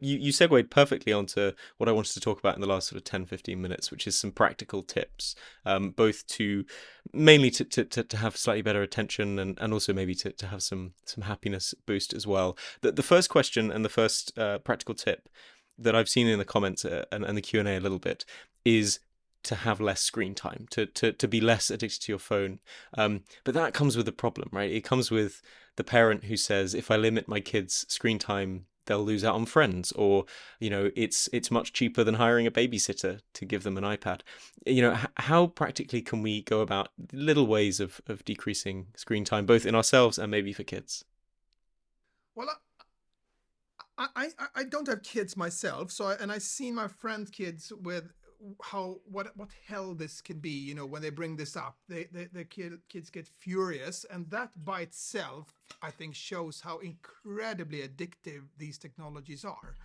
You segued perfectly onto what I wanted to talk about in the last sort of 10-15 minutes, which is some practical tips, both to mainly to have slightly better attention and also maybe to have some happiness boost as well. The first question and the first practical tip that I've seen in the comments and the Q&A a little bit is to have less screen time, to be less addicted to your phone. But that comes with a problem, right? It comes with the parent who says, if I limit my kids' screen time, they'll lose out on friends, or, it's much cheaper than hiring a babysitter to give them an iPad. How practically can we go about little ways of decreasing screen time, both in ourselves and maybe for kids? Well, I don't have kids myself, and I've seen my friends' kids with what hell this can be. When they bring this up, the kids get furious, and that by itself, I think, shows how incredibly addictive these technologies are.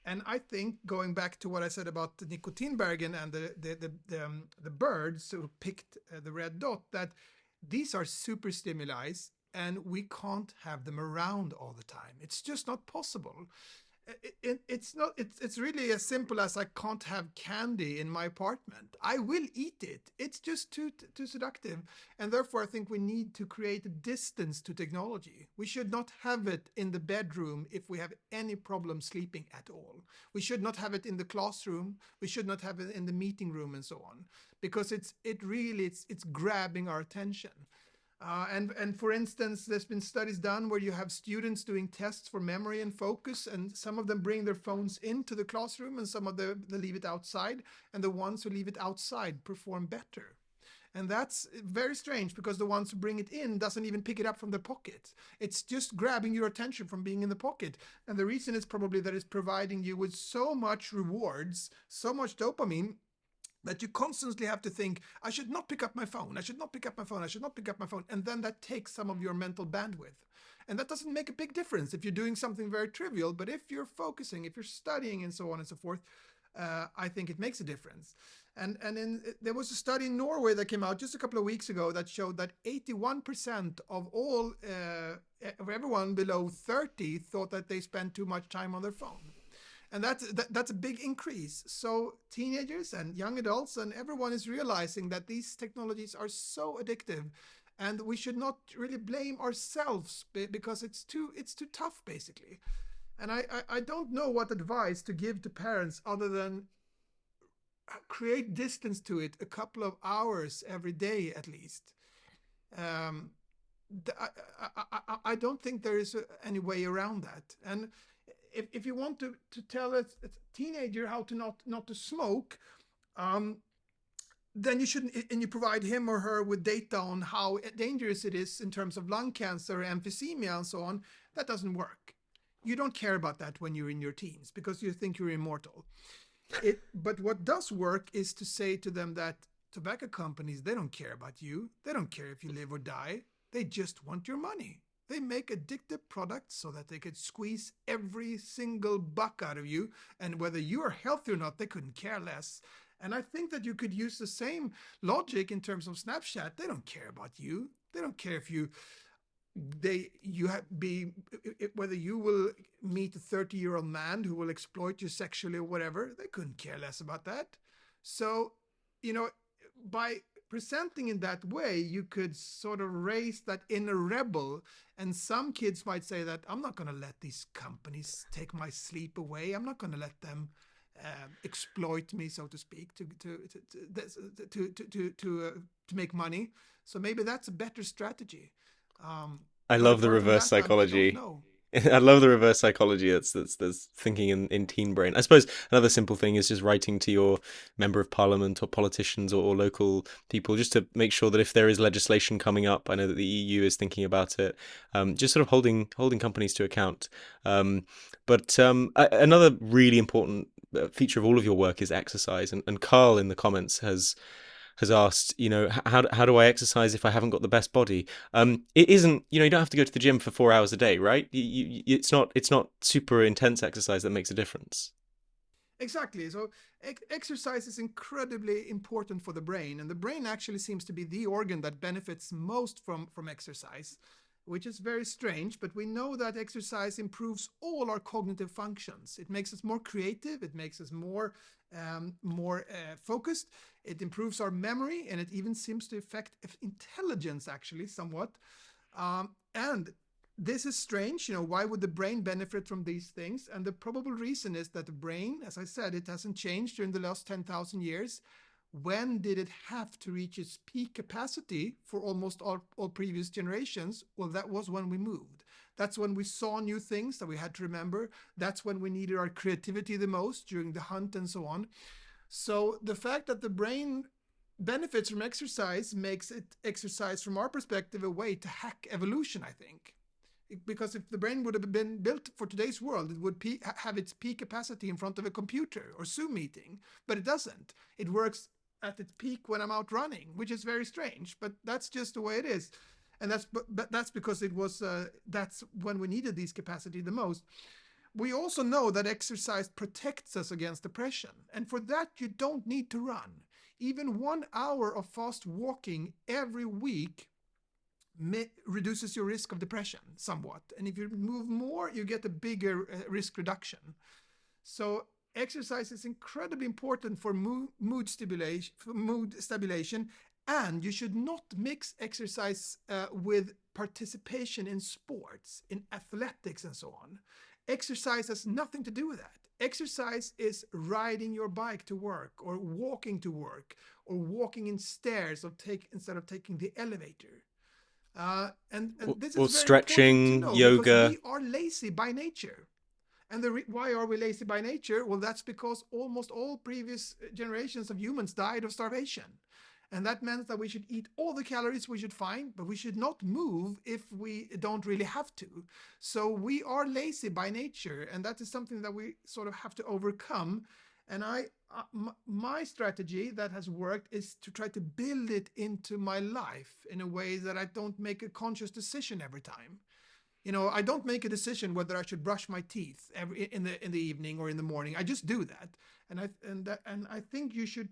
And I think, going back to what I said about the Nicotinbergen and the birds who picked the red dot, that these are super stimuli and we can't have them around all the time. It's just not possible. It's really as simple as I can't have candy in my apartment. I will eat it. It's just too seductive. And therefore, I think we need to create a distance to technology. We should not have it in the bedroom if we have any problem sleeping at all. We should not have it in the classroom. We should not have it in the meeting room and so on, because it's grabbing our attention. And for instance, there's been studies done where you have students doing tests for memory and focus, and some of them bring their phones into the classroom and some of them they leave it outside, and the ones who leave it outside perform better. And that's very strange, because the ones who bring it in doesn't even pick it up from the pocket. It's just grabbing your attention from being in the pocket. And the reason is probably that it's providing you with so much rewards, so much dopamine, that you constantly have to think, I should not pick up my phone, I should not pick up my phone, I should not pick up my phone. And then that takes some of your mental bandwidth. And that doesn't make a big difference if you're doing something very trivial, but if you're focusing, if you're studying and so on and so forth, I think it makes a difference. And there was a study in Norway that came out just a couple of weeks ago that showed that 81% of of everyone below 30 thought that they spend too much time on their phone. And that's a big increase. So teenagers and young adults and everyone is realizing that these technologies are so addictive, and we should not really blame ourselves because it's too tough, basically. And I don't know what advice to give to parents other than create distance to it a couple of hours every day at least. Um, I don't think there is any way around that. And if you want to tell a teenager how to not to smoke, then you shouldn't, and you provide him or her with data on how dangerous it is in terms of lung cancer, emphysema, and so on. That doesn't work. You don't care about that when you're in your teens because you think you're immortal. But what does work is to say to them that tobacco companies, they don't care about you. They don't care if you live or die. They just want your money. They make addictive products so that they could squeeze every single buck out of you. And whether you are healthy or not, they couldn't care less. And I think that you could use the same logic in terms of Snapchat. They don't care about you. They don't care if whether you will meet a 30-year-old man who will exploit you sexually or whatever. They couldn't care less about that. So, by presenting in that way, you could sort of raise that inner rebel. And some kids might say that I'm not going to let these companies take my sleep away. I'm not going to let them exploit me, so to speak, to make money. So maybe that's a better strategy. I love the reverse psychology. I love the reverse psychology that's thinking in teen brain. I suppose another simple thing is just writing to your member of parliament or politicians or local people just to make sure that if there is legislation coming up, I know that the EU is thinking about it, just sort of holding companies to account. But another really important feature of all of your work is exercise. And Carl in the comments has asked, how do I exercise if I haven't got the best body? It isn't, you don't have to go to the gym for 4 hours a day, right? It's not super intense exercise that makes a difference. Exactly. So exercise is incredibly important for the brain, and the brain actually seems to be the organ that benefits most from exercise, which is very strange, but we know that exercise improves all our cognitive functions. It makes us more creative, it makes us more focused, it improves our memory, and it even seems to affect intelligence actually somewhat. And this is strange, why would the brain benefit from these things? And the probable reason is that the brain, as I said, it hasn't changed during the last 10,000 years. When did it have to reach its peak capacity for almost all previous generations? Well, that was when we moved. That's when we saw new things that we had to remember. That's when we needed our creativity the most, during the hunt and so on. So the fact that the brain benefits from exercise makes it, exercise from our perspective, a way to hack evolution, I think. Because if the brain would have been built for today's world, it would have its peak capacity in front of a computer or Zoom meeting, but it doesn't. It works at its peak when I'm out running, which is very strange, but that's just the way it is. And that's because it was that's when we needed these capacity the most. We also know that exercise protects us against depression, and for that you don't need to run. Even 1 hour of fast walking every week reduces your risk of depression somewhat, and if you move more, you get a bigger risk reduction. So exercise is incredibly important for mood stabilization, and you should not mix exercise with participation in sports, in athletics, and so on. Exercise has nothing to do with that. Exercise is riding your bike to work, or walking to work, or walking in stairs instead of taking the elevator. And this is very stretching, important to know, yoga. because we are lazy by nature. And why are we lazy by nature? Well, that's because almost all previous generations of humans died of starvation. And that meant that we should eat all the calories we should find, but we should not move if we don't really have to. So we are lazy by nature, and that is something that we sort of have to overcome. And my strategy that has worked is to try to build it into my life in a way that I don't make a conscious decision every time. I don't make a decision whether I should brush my teeth in the evening or in the morning. I just do that, and I think you should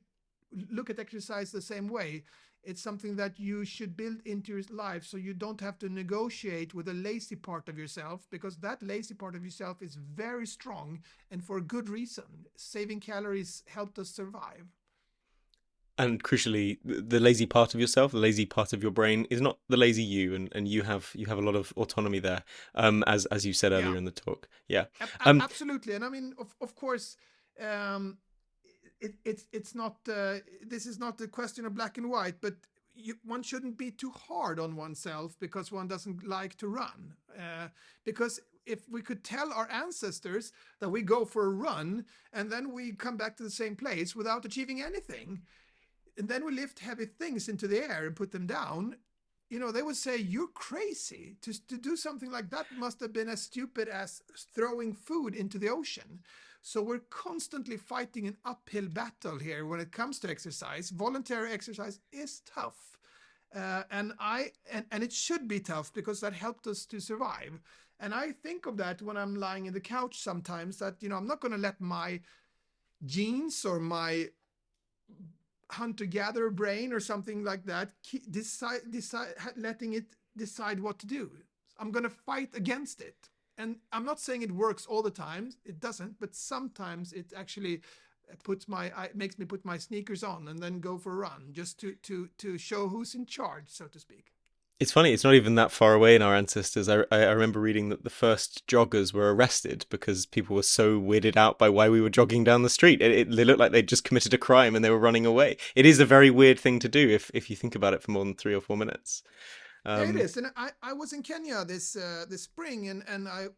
look at exercise the same way. It's something that you should build into your life, so you don't have to negotiate with a lazy part of yourself, because that lazy part of yourself is very strong, and for a good reason. Saving calories helped us survive. And crucially, the lazy part of yourself, the lazy part of your brain, is not the lazy you, and you have a lot of autonomy there, as you said Yeah, earlier in the talk. Yeah. Um, absolutely. And I mean, of course, um, it's not. This is not a question of black and white, but one shouldn't be too hard on oneself because one doesn't like to run. Because if we could tell our ancestors that we go for a run and then we come back to the same place without achieving anything, and then we lift heavy things into the air and put them down, they would say, you're crazy. To do something like that must have been as stupid as throwing food into the ocean. So we're constantly fighting an uphill battle here when it comes to exercise. Voluntary exercise is tough. And it should be tough because that helped us to survive. And I think of that when I'm lying in the couch sometimes, that, I'm not going to let my genes or my hunter-gatherer brain or something like that letting it decide what to do. I'm going to fight against it. And I'm not saying it works all the time. It doesn't. But sometimes it actually makes me put my sneakers on and then go for a run, just to show who's in charge, so to speak. it's funny, it's not even that far away in our ancestors. I remember reading that the first joggers were arrested because people were so weirded out by why we were jogging down the street. They looked like they'd just committed a crime and they were running away. It is a very weird thing to do if you think about it for more than 3 or 4 minutes. Yeah, it is. And I was in Kenya this spring, and I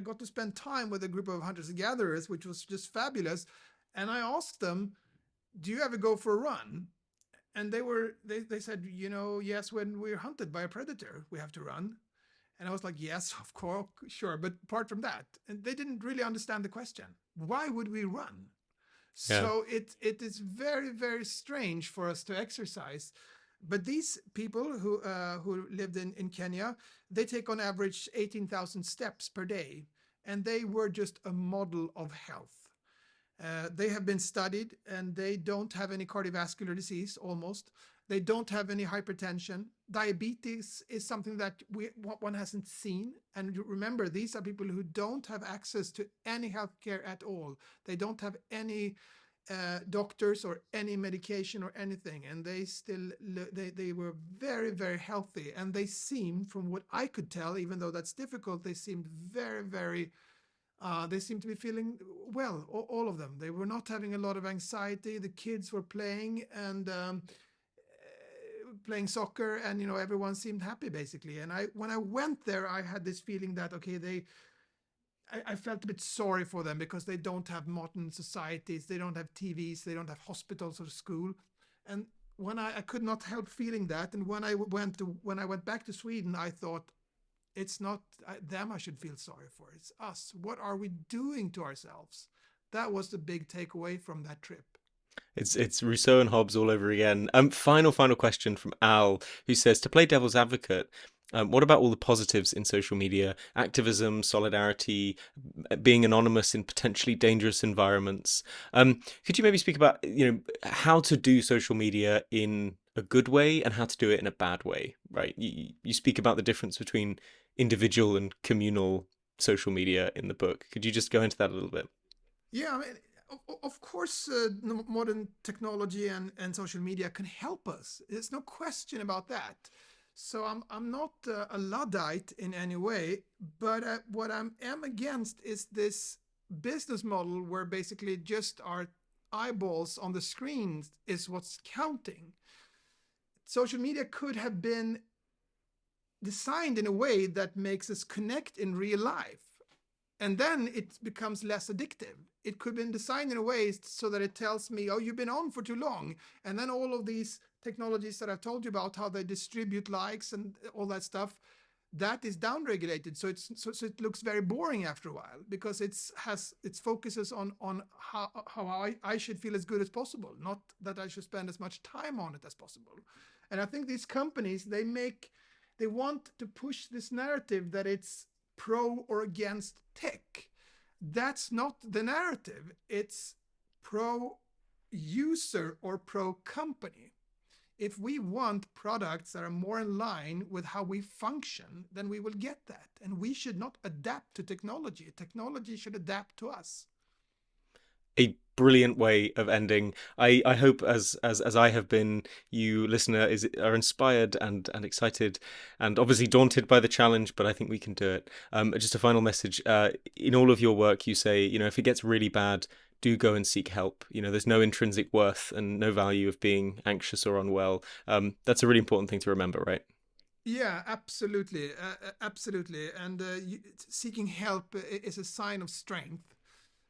got to spend time with a group of hunters and gatherers, which was just fabulous. And I asked them, "Do you ever go for a run?" And they said, yes, when we're hunted by a predator, we have to run. And I was like, yes, of course, sure. But apart from that, and they didn't really understand the question. Why would we run? Yeah. So it is very, very strange for us to exercise. But these people who lived in Kenya, they take on average 18,000 steps per day. And they were just a model of health. They have been studied, and they don't have any cardiovascular disease, almost. They don't have any hypertension. Diabetes is something that one hasn't seen. And remember, these are people who don't have access to any healthcare at all. They don't have any doctors or any medication or anything, and they were very, very healthy. And they seemed, from what I could tell, even though that's difficult, they seemed very, very they seemed to be feeling well, all of them. They were not having a lot of anxiety. The kids were playing and playing soccer, and everyone seemed happy, basically. And when I went there, I had this feeling that, okay, I felt a bit sorry for them, because they don't have modern societies, they don't have TVs, they don't have hospitals or school. And when I could not help feeling that, and when I went back to Sweden, I thought, it's not them I should feel sorry for. It's us. What are we doing to ourselves? That was the big takeaway from that trip. It's Rousseau and Hobbes all over again. Final question from Al, who says, to play devil's advocate, what about all the positives in social media? Activism, solidarity, being anonymous in potentially dangerous environments. Could you maybe speak about how to do social media in a good way and how to do it in a bad way? Right? You speak about the difference between individual and communal social media in the book. Could you just go into that a little bit? Yeah, I mean, of course, modern technology and social media can help us. There's no question about that. So I'm not a Luddite in any way, but what I am against is this business model where basically just our eyeballs on the screen is what's counting. Social media could have been designed in a way that makes us connect in real life, and then it becomes less addictive. It could have been designed in a way so that it tells me, oh, you've been on for too long. And then all of these technologies that I've told you about, how they distribute likes and all that stuff, that is downregulated. So it looks very boring after a while, because it focuses on how I should feel as good as possible, not that I should spend as much time on it as possible. And I think these companies, they want to push this narrative that it's pro or against tech. That's not the narrative. It's pro, user or pro company. If we want products that are more in line with how we function, then we will get that. And we should not adapt to technology. Technology should adapt to us. A brilliant way of ending. I hope as I have been, you listener are inspired and excited and obviously daunted by the challenge, but I think we can do it. Just a final message. In all of your work, you say, if it gets really bad, do go and seek help. There's no intrinsic worth and no value of being anxious or unwell. That's a really important thing to remember, right? Yeah, absolutely. Absolutely. And seeking help is a sign of strength.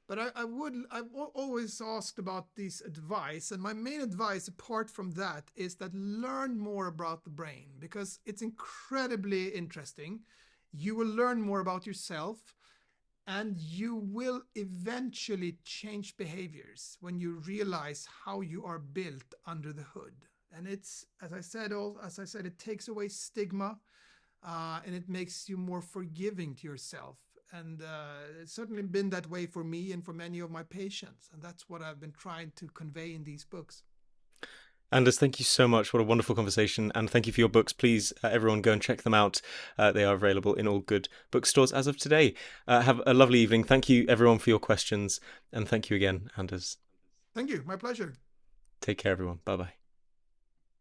But I've always asked about this advice, and my main advice apart from that is that learn more about the brain, because it's incredibly interesting. You will learn more about yourself, and you will eventually change behaviors when you realize how you are built under the hood. And it's, as I said, it takes away stigma, and it makes you more forgiving to yourself. And it's certainly been that way for me and for many of my patients. And that's what I've been trying to convey in these books. Anders, thank you so much. What a wonderful conversation. And thank you for your books. Please, everyone, go and check them out. They are available in all good bookstores as of today. Have a lovely evening. Thank you, everyone, for your questions. And thank you again, Anders. Thank you. My pleasure. Take care, everyone. Bye-bye.